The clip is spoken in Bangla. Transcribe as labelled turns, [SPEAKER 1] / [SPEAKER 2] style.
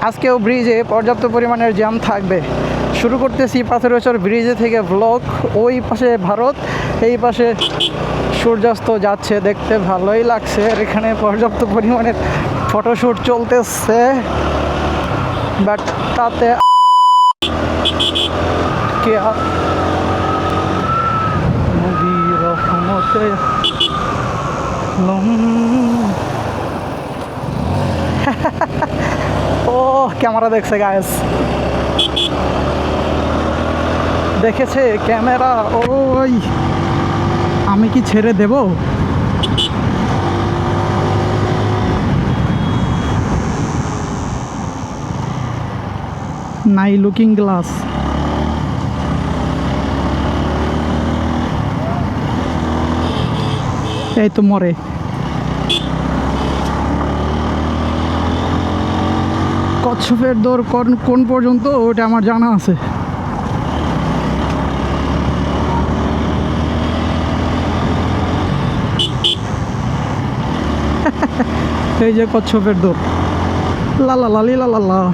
[SPEAKER 1] আজকেও ব্রিজে পর্যাপ্ত পরিমাণের জ্যাম থাকবে। শুরু করতেছি পাথরেশ্বর ব্রিজে থেকে ব্লগ। ওই পাশে ভারত, এই পাশে সূর্যাস্ত যাচ্ছে, দেখতে ভালোই লাগছে। আর এখানে পর্যাপ্ত পরিমাণের ফটোশ্যুট চলতেছে, বাট তাতে ও ক্যামেরা দেখছে গায়েস, দেখেছে ক্যামেরা। ওই আমি কি ছেড়ে দেব? নাই লুকিং গ্লাস। এই তো মরে। কচ্ছপের দৌড় কোন পর্যন্ত ওটা আমার জানা আছে। এই যে কচ্ছপের দৌড়, লা লা লা লি লা লা লা।